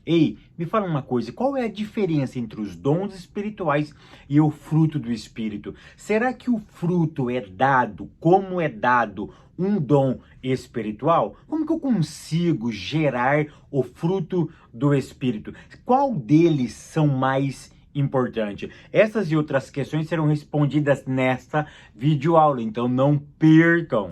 Ei, me fala uma coisa, qual é a diferença entre os dons espirituais e o fruto do Espírito? Será que o fruto é dado, como é dado um dom espiritual? Como que eu consigo gerar o fruto do Espírito? Qual deles são mais importantes? Essas e outras questões serão respondidas nesta videoaula, então não percam!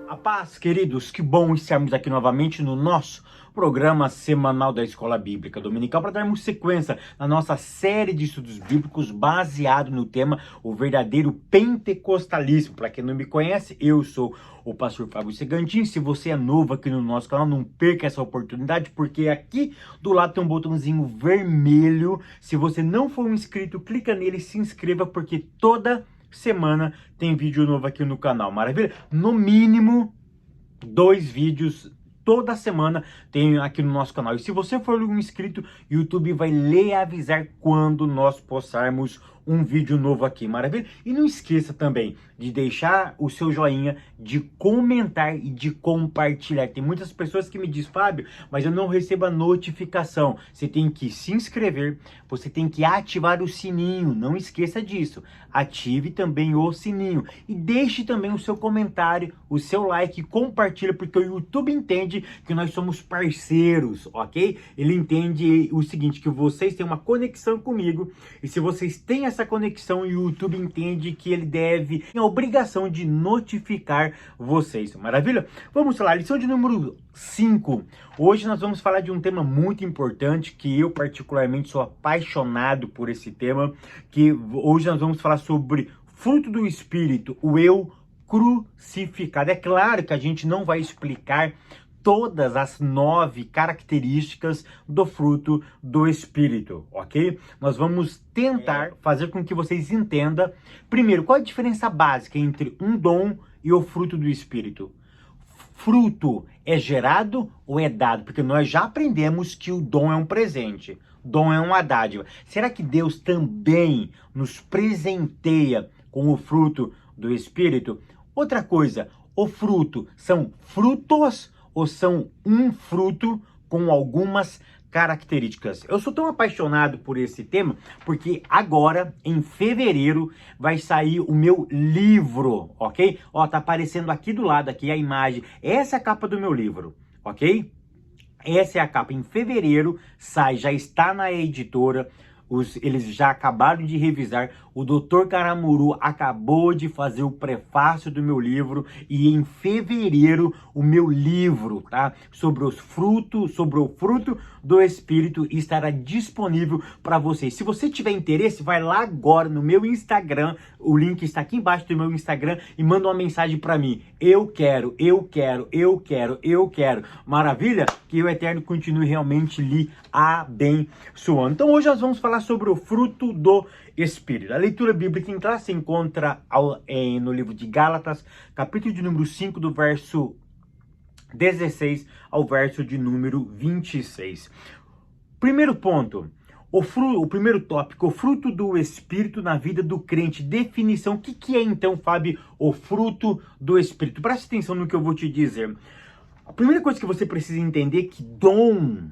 A paz, queridos, que bom estarmos aqui novamente no nosso programa semanal da Escola Bíblica Dominical para darmos sequência na nossa série de estudos bíblicos baseado no tema o verdadeiro pentecostalismo. Para quem não me conhece, eu sou o pastor Fábio Segantin. Se você é novo aqui no nosso canal, não perca essa oportunidade, porque aqui do lado tem um botãozinho vermelho. Se você não for um inscrito, clica nele e se inscreva, porque toda semana tem vídeo novo aqui no canal, maravilha? No mínimo 2 vídeos toda semana tem aqui no nosso canal. E se você for um inscrito, o YouTube vai lhe avisar quando nós postarmos um vídeo novo aqui, maravilha? E não esqueça também de deixar o seu joinha, de comentar e de compartilhar. Tem muitas pessoas que me dizem, Fábio, mas eu não recebo a notificação. Você tem que se inscrever, você tem que ativar o sininho, não esqueça disso. Ative também o sininho e deixe também o seu comentário, o seu like, compartilha, porque o YouTube entende que nós somos parceiros, ok? Ele entende o seguinte, que vocês têm uma conexão comigo, e se vocês têm essa conexão, o YouTube entende que ele tem a obrigação de notificar vocês, maravilha? Vamos lá, lição de número 5. Hoje nós vamos falar de um tema muito importante, que eu particularmente sou apaixonado por esse tema, que hoje nós vamos falar sobre fruto do Espírito, o eu crucificado. É claro que a gente não vai explicar todas as 9 características do fruto do Espírito, ok? Nós vamos tentar fazer com que vocês entendam, primeiro, qual é a diferença básica entre um dom e o fruto do Espírito. Fruto é gerado ou é dado? Porque nós já aprendemos que o dom é um presente, dom é uma dádiva. Será que Deus também nos presenteia com o fruto do Espírito? Outra coisa, o fruto são frutos ou são um fruto com algumas características? Eu sou tão apaixonado por esse tema, porque agora, em fevereiro, vai sair o meu livro, ok? Ó, tá aparecendo aqui do lado, aqui a imagem. Essa é a capa do meu livro, ok? Essa é a capa. Em fevereiro sai, já está na editora. Eles já acabaram de revisar. O Dr. Caramuru acabou de fazer o prefácio do meu livro, e em fevereiro o meu livro, tá? Sobre o fruto do Espírito estará disponível para vocês. Se você tiver interesse, vai lá agora no meu Instagram, o link está aqui embaixo do meu Instagram, e manda uma mensagem para mim. Eu quero. Maravilha? Que o Eterno continue realmente lhe abençoando. Então hoje nós vamos falar sobre o fruto do Espírito. A leitura bíblica em classe se encontra no livro de Gálatas, capítulo de número 5, do verso 16 ao verso de número 26. Primeiro ponto, o primeiro tópico, o fruto do Espírito na vida do crente. Definição, o que é então, Fábio, o fruto do Espírito? Preste atenção no que eu vou te dizer. A primeira coisa que você precisa entender é que dom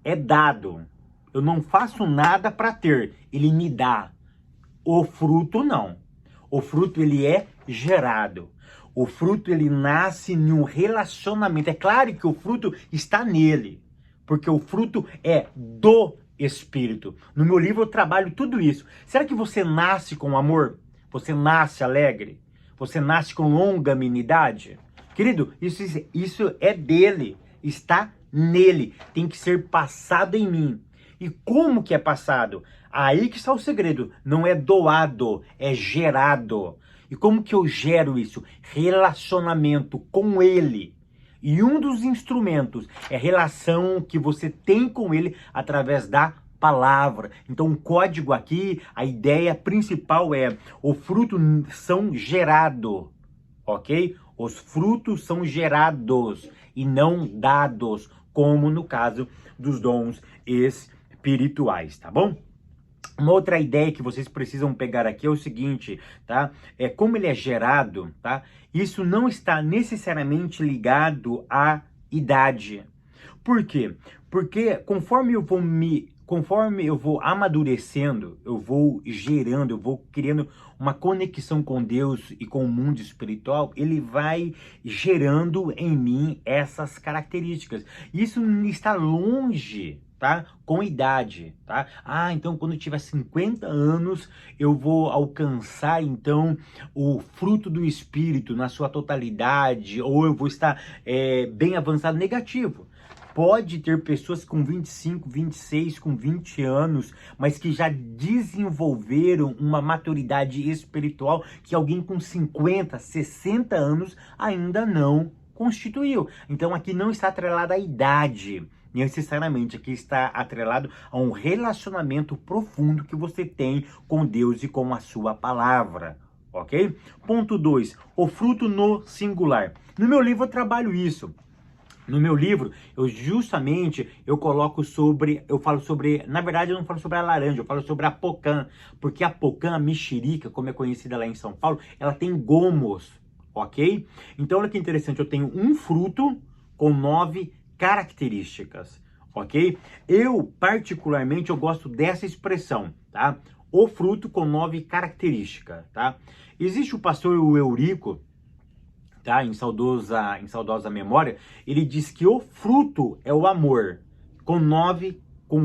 é dado. Eu não faço nada para ter, ele me dá. O fruto não. O fruto ele é gerado. O fruto ele nasce em um relacionamento. É claro que o fruto está nele, porque o fruto é do Espírito. No meu livro eu trabalho tudo isso. Será que você nasce com amor? Você nasce alegre? Você nasce com longanimidade? Querido, isso é dele, está nele, tem que ser passado em mim. E como que é passado? Aí que está o segredo, não é doado, é gerado. E como que eu gero isso? Relacionamento com ele. E um dos instrumentos é a relação que você tem com ele através da palavra. Então o código aqui, a ideia principal é, o fruto são gerado, ok? Os frutos são gerados e não dados, como no caso dos dons espirituais, tá bom? Uma outra ideia que vocês precisam pegar aqui é o seguinte, tá? É como ele é gerado, tá? Isso não está necessariamente ligado à idade. Por quê? Porque conforme eu vou amadurecendo, eu vou gerando, eu vou criando uma conexão com Deus e com o mundo espiritual, ele vai gerando em mim essas características. Isso está longe, tá? Com idade, tá? Ah, então quando eu tiver 50 anos, eu vou alcançar, então, o fruto do Espírito na sua totalidade, ou eu vou estar bem avançado. Negativo. Pode ter pessoas com 25, 26, com 20 anos, mas que já desenvolveram uma maturidade espiritual que alguém com 50, 60 anos ainda não constituiu. Então aqui não está atrelado à idade, necessariamente. Aqui está atrelado a um relacionamento profundo que você tem com Deus e com a sua palavra. Ok? Ponto 2. O fruto no singular. No meu livro eu trabalho isso. No meu livro, eu falo sobre, na verdade eu não falo sobre a laranja, eu falo sobre a pocã, porque a pocã, a mexerica, como é conhecida lá em São Paulo, ela tem gomos, ok? Então olha que interessante, eu tenho um fruto com 9 características, ok? Particularmente, eu gosto dessa expressão, tá? O fruto com 9 características, tá? Existe o pastor Eurico, tá? Em saudosa memória, ele diz que o fruto é o amor, com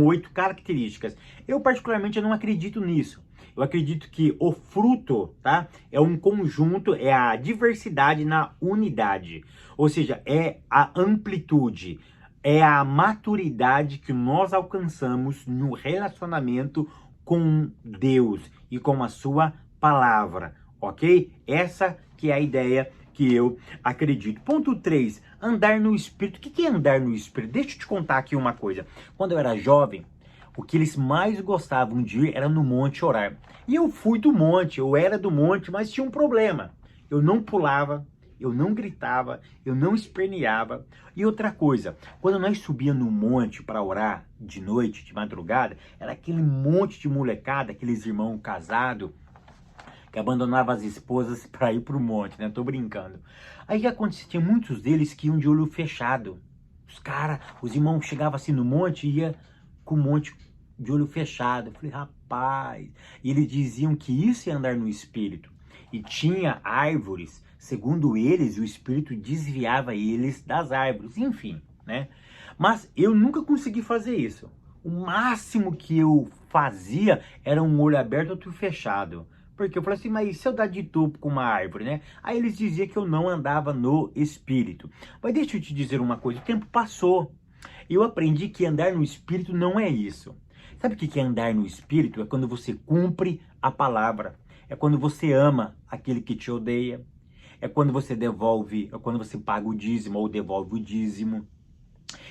8 características. Eu particularmente não acredito nisso. Eu acredito que o fruto, tá? É um conjunto, é a diversidade na unidade. Ou seja, é a amplitude, é a maturidade que nós alcançamos no relacionamento com Deus e com a sua palavra, ok? Essa que é a ideia que eu acredito. Ponto 3, andar no Espírito. O que é andar no Espírito? Deixa eu te contar aqui uma coisa. Quando eu era jovem, o que eles mais gostavam de ir era no monte orar. E eu fui do monte, eu era do monte, mas tinha um problema. Eu não pulava, eu não gritava, eu não esperneava. E outra coisa, quando nós subíamos no monte para orar de noite, de madrugada, era aquele monte de molecada, aqueles irmãos casados, que abandonava as esposas para ir pro monte, né? Tô brincando. Aí o que acontecia? Tinha muitos deles que iam de olho fechado. Os irmãos chegavam assim no monte e ia com o monte de olho fechado. Eu falei, rapaz. E eles diziam que isso é andar no Espírito. E tinha árvores, segundo eles, o Espírito desviava eles das árvores. Enfim, né? Mas eu nunca consegui fazer isso. O máximo que eu fazia era um olho aberto e outro fechado. Porque eu falei assim, mas se eu dar de topo com uma árvore, né? Aí eles diziam que eu não andava no Espírito. Mas deixa eu te dizer uma coisa, o tempo passou. Eu aprendi que andar no Espírito não é isso. Sabe o que é andar no Espírito? É quando você cumpre a palavra. É quando você ama aquele que te odeia. É quando você paga o dízimo ou devolve o dízimo.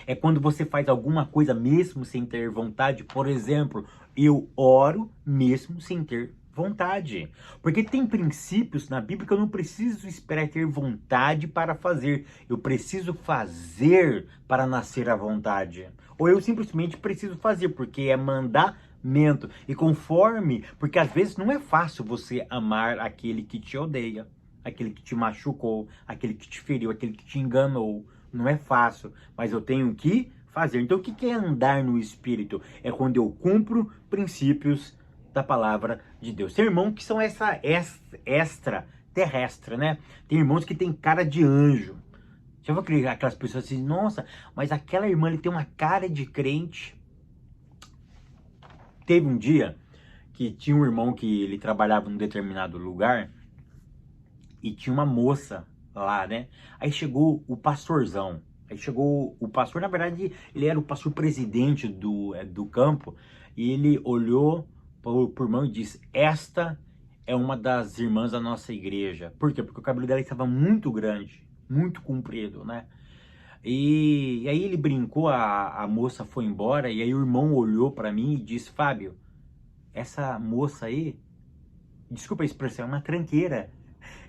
É quando você faz alguma coisa mesmo sem ter vontade. Por exemplo, eu oro mesmo sem ter vontade. Porque tem princípios na Bíblia que eu não preciso esperar ter vontade para fazer. Eu preciso fazer para nascer a vontade. Ou eu simplesmente preciso fazer, porque é mandamento. E porque às vezes não é fácil você amar aquele que te odeia, aquele que te machucou, aquele que te feriu, aquele que te enganou. Não é fácil, mas eu tenho que fazer. Então o que é andar no Espírito? É quando eu cumpro princípios da palavra de Deus. Tem irmãos que são essa extraterrestre, né? Tem irmãos que tem cara de anjo. Já viu aquelas pessoas assim, nossa, mas aquela irmã ele tem uma cara de crente. Teve um dia que tinha um irmão que ele trabalhava num determinado lugar e tinha uma moça lá, né? Aí chegou o pastorzão. Aí chegou o pastor, na verdade, ele era o pastor presidente do campo, e ele olhou pro irmão e disse, esta é uma das irmãs da nossa igreja. Por quê? Porque o cabelo dela estava muito grande, muito comprido, né? E aí ele brincou, a moça foi embora, e aí o irmão olhou para mim e disse, Fábio, essa moça aí, desculpa a expressão, é uma tranqueira.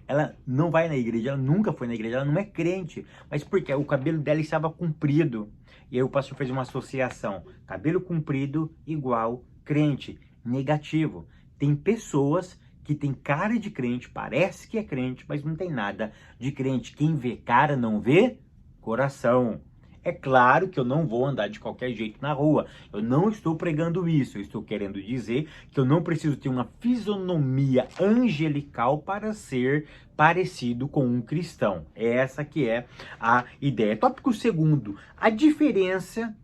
Ela não vai na igreja, ela nunca foi na igreja, ela não é crente. Mas por quê? O cabelo dela estava comprido. E aí o pastor fez uma associação. Cabelo comprido igual crente. negativo. Tem pessoas que tem cara de crente, parece que é crente, mas não tem nada de crente. Quem vê cara não vê coração. É claro que eu não vou andar de qualquer jeito na rua. Eu não estou pregando isso. Eu estou querendo dizer que eu não preciso ter uma fisionomia angelical para ser parecido com um cristão. Essa que é a ideia. Tópico segundo, a diferença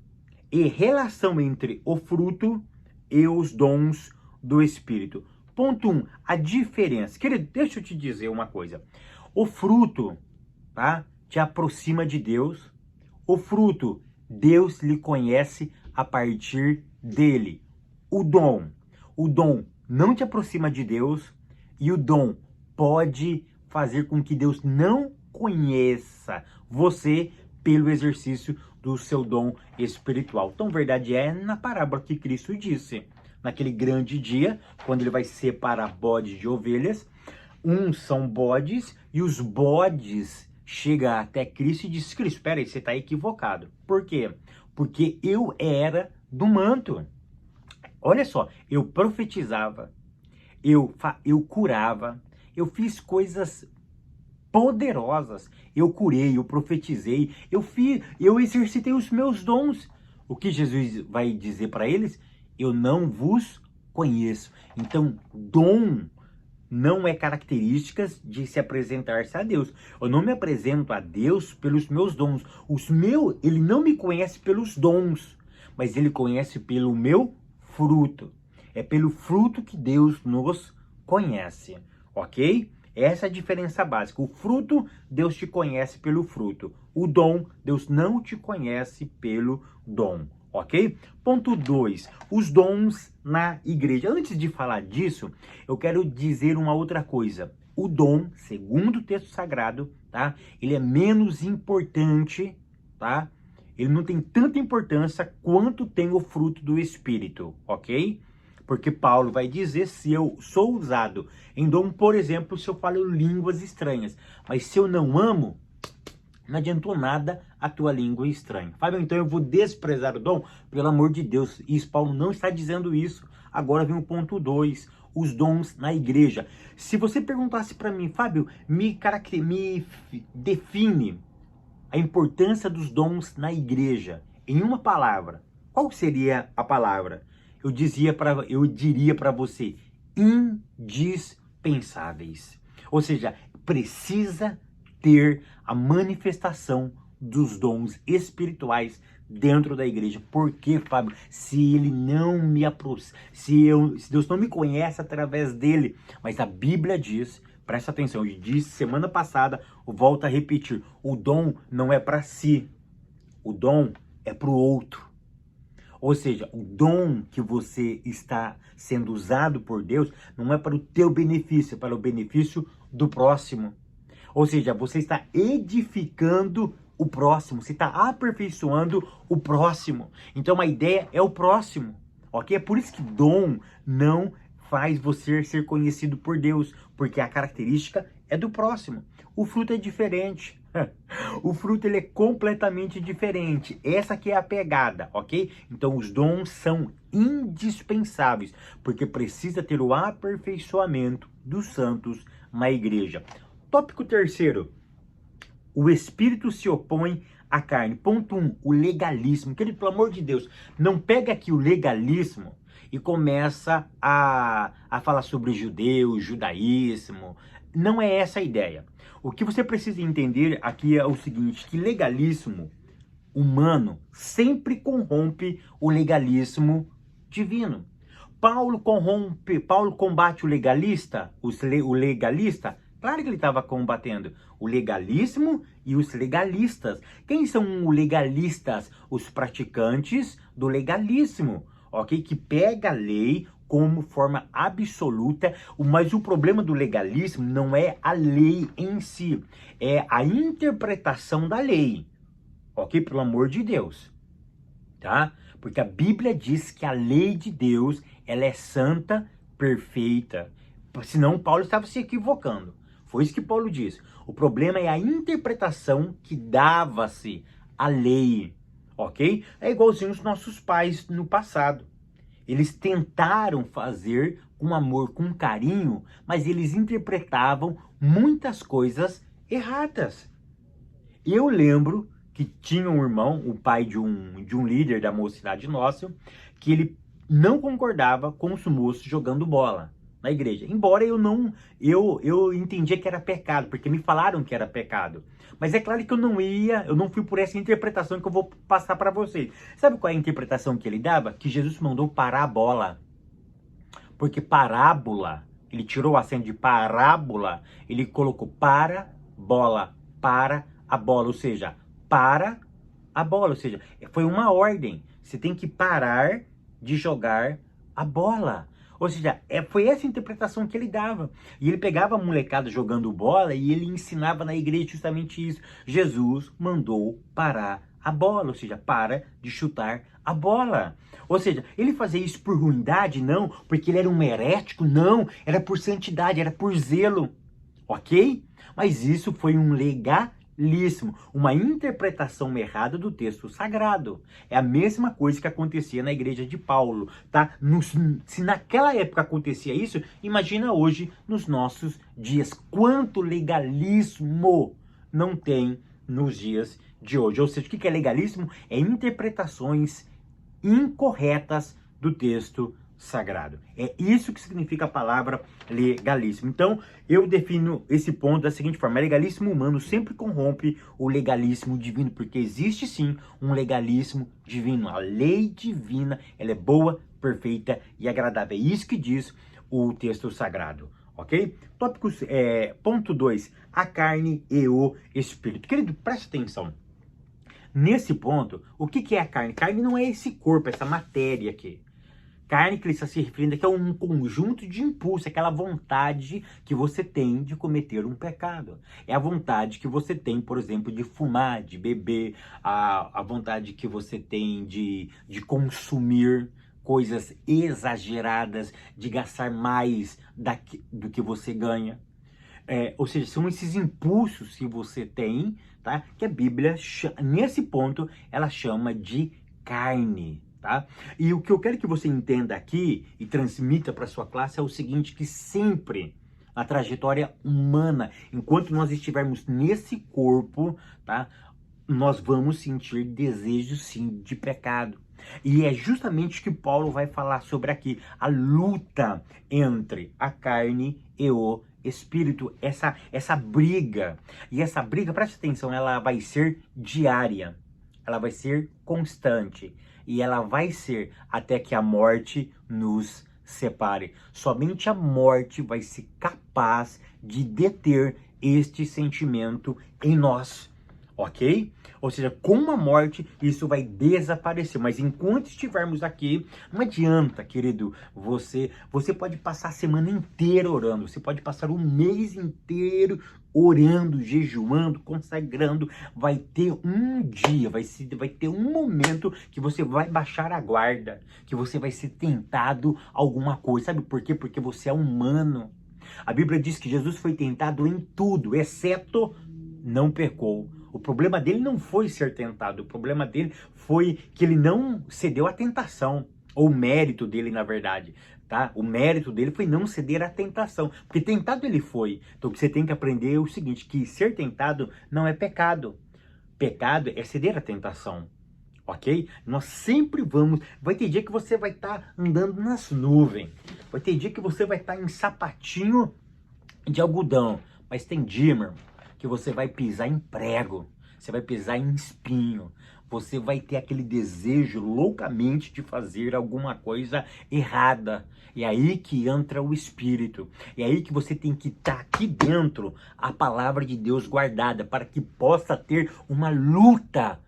e relação entre o fruto e os dons do Espírito. Ponto 1, a diferença. Querido, deixa eu te dizer uma coisa. O fruto, tá, te aproxima de Deus. O fruto, Deus lhe conhece a partir dele. O dom não te aproxima de Deus e o dom pode fazer com que Deus não conheça você pelo exercício do seu dom espiritual. Tão verdade é na parábola que Cristo disse. Naquele grande dia, quando ele vai separar bodes de ovelhas, uns são bodes e os bodes chegam até Cristo e diz: Cristo, espera aí, você está equivocado. Por quê? Porque eu era do manto. Olha só, eu profetizava, eu curava, eu fiz coisas poderosas, eu curei, eu profetizei, eu exercitei os meus dons. O que Jesus vai dizer para eles? Eu não vos conheço. Então, dom não é características de se apresentar-se a Deus. Eu não me apresento a Deus pelos meus dons. Ele não me conhece pelos dons, mas ele conhece pelo meu fruto. É pelo fruto que Deus nos conhece, ok? Essa é a diferença básica. O fruto, Deus te conhece pelo fruto. O dom, Deus não te conhece pelo dom. Ok? Ponto 2, os dons na igreja. Antes de falar disso, eu quero dizer uma outra coisa. O dom, segundo o texto sagrado, tá? Ele é menos importante, tá? Ele não tem tanta importância quanto tem o fruto do Espírito, ok? Porque Paulo vai dizer, se eu sou usado em dom, por exemplo, se eu falo línguas estranhas, mas se eu não amo, não adiantou nada a tua língua estranha. Fábio, então eu vou desprezar o dom? Pelo amor de Deus, isso Paulo não está dizendo isso. Agora vem o ponto 2, os dons na igreja. Se você perguntasse para mim, Fábio, me define a importância dos dons na igreja em uma palavra, qual seria a palavra? Eu diria para você, indispensáveis. Ou seja, precisa ter a manifestação dos dons espirituais dentro da igreja. Por quê, Fábio? Se ele não me aproxima, se Deus não me conhece através dele, mas a Bíblia diz, presta atenção, eu disse semana passada, eu volto a repetir, o dom não é para si, o dom é para o outro. Ou seja, o dom que você está sendo usado por Deus não é para o teu benefício, é para o benefício do próximo. Ou seja, você está edificando o próximo, você está aperfeiçoando o próximo. Então a ideia é o próximo, ok? É por isso que dom não faz você ser conhecido por Deus, porque a característica é do próximo. O fruto é diferente. O fruto ele é completamente diferente. Essa aqui é a pegada, ok? Então os dons são indispensáveis, porque precisa ter o aperfeiçoamento dos santos na igreja. Tópico terceiro, o espírito se opõe à carne. Ponto 1, o legalismo. Querido, pelo amor de Deus, não pega aqui o legalismo e começa a falar sobre judeu, judaísmo. Não é essa a ideia. O que você precisa entender aqui é o seguinte, que legalismo humano sempre corrompe o legalismo divino. Paulo combate o legalista, o legalista. Claro que ele estava combatendo o legalismo e os legalistas. Quem são os legalistas? Os praticantes do legalismo, ok? Que pega a lei como forma absoluta, mas o problema do legalismo não é a lei em si, é a interpretação da lei, ok? Pelo amor de Deus, tá? Porque a Bíblia diz que a lei de Deus, ela é santa, perfeita, senão Paulo estava se equivocando. Foi isso que Paulo disse. O problema é a interpretação que dava-se à lei, ok? É igualzinho os nossos pais no passado. Eles tentaram fazer com amor, com carinho, mas eles interpretavam muitas coisas erradas. Eu lembro que tinha um irmão, o pai de um líder da mocidade nossa, que ele não concordava com os moços jogando bola na igreja. Embora eu entendia que era pecado, porque me falaram que era pecado. Mas é claro que eu não fui por essa interpretação que eu vou passar para vocês. Sabe qual é a interpretação que ele dava? Que Jesus mandou parar a bola. Porque parábola, ele tirou o acento de parábola, ele colocou para a bola, ou seja, para a bola, ou seja, foi uma ordem. Você tem que parar de jogar a bola. Ou seja, foi essa interpretação que ele dava. E ele pegava a molecada jogando bola e ele ensinava na igreja justamente isso. Jesus mandou parar a bola, ou seja, para de chutar a bola. Ou seja, ele fazia isso por ruindade? Não. Porque ele era um herético? Não. Era por santidade, era por zelo. Ok? Mas isso foi um legalismo, uma interpretação errada do texto sagrado. É a mesma coisa que acontecia na igreja de Paulo, tá? Se naquela época acontecia isso, imagina hoje nos nossos dias. Quanto legalismo não tem nos dias de hoje? Ou seja, o que é legalismo? É interpretações incorretas do texto sagrado. É isso que significa a palavra legalismo. Então, eu defino esse ponto da seguinte forma: legalismo humano sempre corrompe o legalismo divino, porque existe sim um legalismo divino. A lei divina, ela é boa, perfeita e agradável. É isso que diz o texto sagrado. Ok? Ponto 2, a carne e o espírito. Querido, preste atenção. Nesse ponto, o que é a carne? Carne não é esse corpo, essa matéria aqui. Carne que ele está se referindo aqui é um conjunto de impulsos, aquela vontade que você tem de cometer um pecado. É a vontade que você tem, por exemplo, de fumar, de beber, a vontade que você tem de consumir coisas exageradas, de gastar mais do que você ganha. Ou seja, são esses impulsos que você tem, tá? Que a Bíblia, nesse ponto, ela chama de carne, tá? E o que eu quero que você entenda aqui e transmita para sua classe é o seguinte, que sempre na trajetória humana, enquanto nós estivermos nesse corpo, tá? Nós vamos sentir desejos, sim, de pecado. E é justamente o que Paulo vai falar sobre aqui, a luta entre a carne e o espírito, essa briga. E essa briga, preste atenção, ela vai ser diária, ela vai ser constante e ela vai ser até que a morte nos separe. Somente a morte vai ser capaz de deter este sentimento em nós. Ok? Ou seja, com a morte isso vai desaparecer. Mas enquanto estivermos aqui, não adianta, querido, você pode passar a semana inteira orando, você pode passar o mês inteiro orando, jejuando, consagrando. Vai ter um dia, vai ter um momento que você vai baixar a guarda, que você vai ser tentado a alguma coisa. Sabe por quê? Porque você é humano. A Bíblia diz que Jesus foi tentado em tudo, exceto não pecou. O problema dele não foi ser tentado, o problema dele foi que ele não cedeu à tentação, ou o mérito dele, na verdade, tá? O mérito dele foi não ceder à tentação, porque tentado ele foi. Então o que você tem que aprender é o seguinte, que ser tentado não é pecado. Pecado é ceder à tentação, ok? Nós sempre vai ter dia que você vai estar andando nas nuvens, vai ter dia que você vai estar em sapatinho de algodão, mas tem dia, meu irmão, que você vai pisar em prego, você vai pisar em espinho, você vai ter aquele desejo loucamente de fazer alguma coisa errada. E aí que entra o Espírito. E aí que você tem que estar aqui dentro a palavra de Deus guardada, para que possa ter uma luta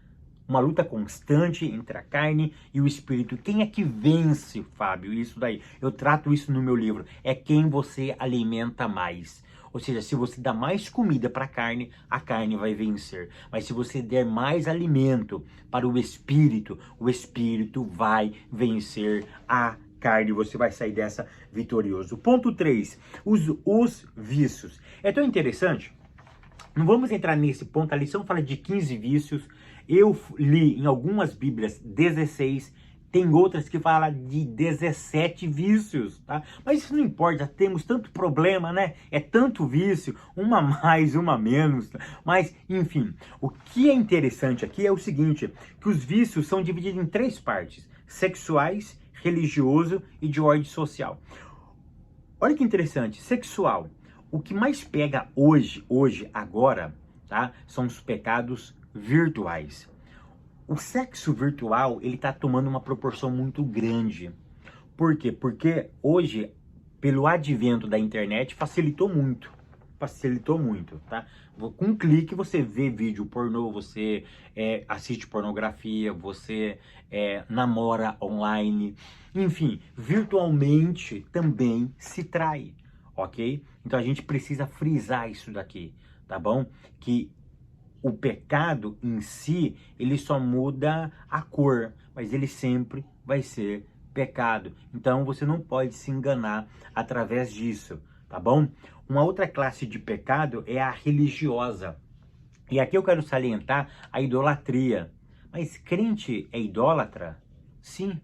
constante entre a carne e o espírito. Quem é que vence, Fábio? Isso daí, eu trato isso no meu livro. É quem você alimenta mais. Ou seja, se você dá mais comida para a carne vai vencer. Mas se você der mais alimento para o espírito vai vencer a carne. Você vai sair dessa vitorioso. Ponto 3, os vícios. É tão interessante. Não vamos entrar nesse ponto. A lição fala de 15 vícios. Eu li em algumas bíblias 16, Tem outras que falam de 17 vícios, tá? Mas isso não importa, temos tanto problema, né? É tanto vício, uma mais, uma menos. Mas, enfim, o que é interessante aqui é o seguinte, que os vícios são divididos em 3 partes: sexuais, religioso e de ordem social. Olha que interessante, sexual. O que mais pega hoje, agora, tá? São os pecados virtuais. O sexo virtual, ele tá tomando uma proporção muito grande. Por quê? Porque hoje, pelo advento da internet, facilitou muito. Facilitou muito, tá? Com um clique você vê vídeo pornô, você assiste pornografia, você namora online. Enfim, virtualmente também se trai, ok? Então a gente precisa frisar isso daqui, tá bom? Que o pecado em si, ele só muda a cor, mas ele sempre vai ser pecado. Então você não pode se enganar através disso, tá bom? Uma outra classe de pecado é a religiosa. E aqui eu quero salientar a idolatria. Mas crente é idólatra? Sim.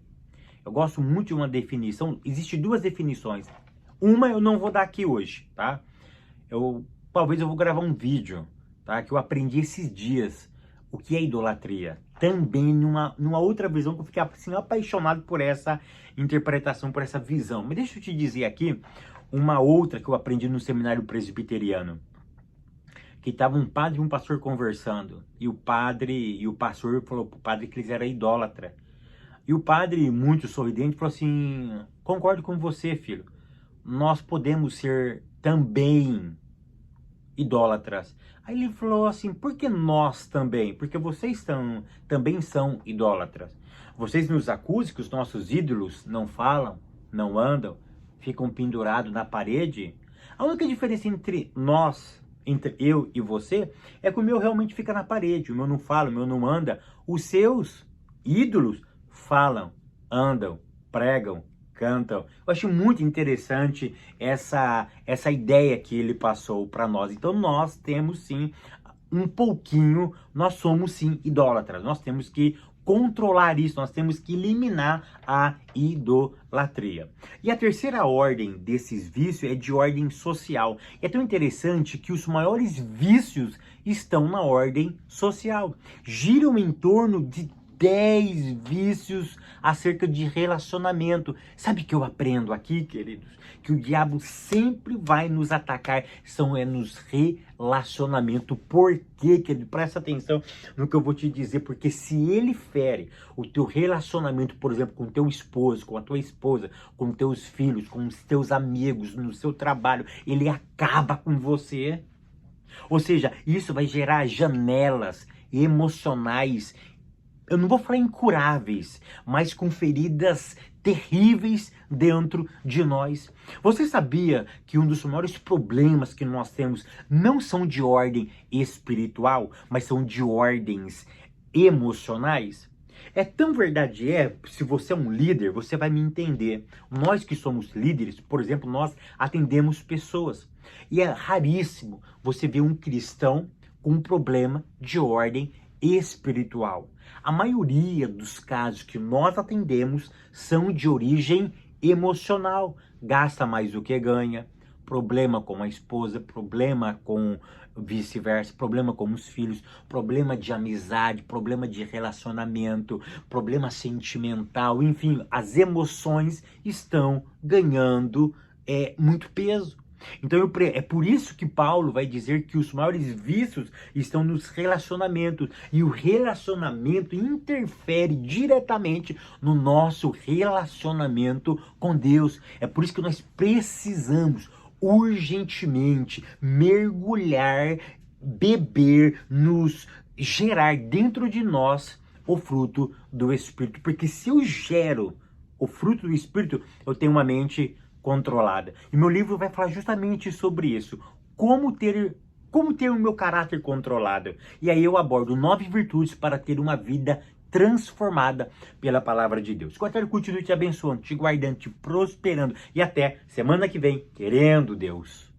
Eu gosto muito de uma definição. Existem 2 definições. Uma eu não vou dar aqui hoje, tá? Talvez eu vou gravar um vídeo, tá? Que eu aprendi esses dias. O que é idolatria? Também numa outra visão que eu fiquei assim, apaixonado por essa interpretação, por essa visão. Mas deixa eu te dizer aqui uma outra que eu aprendi no seminário presbiteriano. Que estava um padre e um pastor conversando. E o pastor falou pro padre que eles eram idólatra. E o padre, muito sorridente, falou assim: concordo com você, filho. Nós podemos ser também idólatras. Aí ele falou assim: por que nós também? Porque vocês também são idólatras. Vocês nos acusam que os nossos ídolos não falam, não andam, ficam pendurados na parede. A única diferença entre nós, entre eu e você, é que o meu realmente fica na parede. O meu não fala, o meu não anda. Os seus ídolos falam, andam, pregam, cantam. Eu acho muito interessante essa ideia que ele passou para nós. Então nós temos sim um pouquinho, nós somos sim idólatras. Nós temos que controlar isso, nós temos que eliminar a idolatria. E a terceira ordem desses vícios é de ordem social. E é tão interessante que os maiores vícios estão na ordem social. Giram em torno de 10 vícios acerca de relacionamento. Sabe o que eu aprendo aqui, queridos? Que o diabo sempre vai nos atacar, nos relacionamentos. Por quê, querido? Presta atenção no que eu vou te dizer, porque se ele fere o teu relacionamento, por exemplo, com o teu esposo, com a tua esposa, com os teus filhos, com os teus amigos, no seu trabalho, ele acaba com você. Ou seja, isso vai gerar janelas emocionais, eu não vou falar incuráveis, mas com feridas terríveis dentro de nós. Você sabia que um dos maiores problemas que nós temos não são de ordem espiritual, mas são de ordens emocionais? É tão verdade, se você é um líder, você vai me entender. Nós que somos líderes, por exemplo, nós atendemos pessoas. E é raríssimo você ver um cristão com um problema de ordem espiritual. A maioria dos casos que nós atendemos são de origem emocional. Gasta mais do que ganha, problema com a esposa, problema com vice-versa, problema com os filhos, problema de amizade, problema de relacionamento, problema sentimental, enfim, as emoções estão ganhando muito peso. Então é por isso que Paulo vai dizer que os maiores vícios estão nos relacionamentos. E o relacionamento interfere diretamente no nosso relacionamento com Deus. É por isso que nós precisamos urgentemente mergulhar, beber, nos gerar dentro de nós o fruto do Espírito. Porque se eu gero o fruto do Espírito, eu tenho uma mente controlada. E meu livro vai falar justamente sobre isso. Como ter o meu caráter controlado. E aí eu abordo 9 virtudes para ter uma vida transformada pela palavra de Deus. Que o Eterno continue te abençoando, te guardando, te prosperando. E até semana que vem, querendo Deus.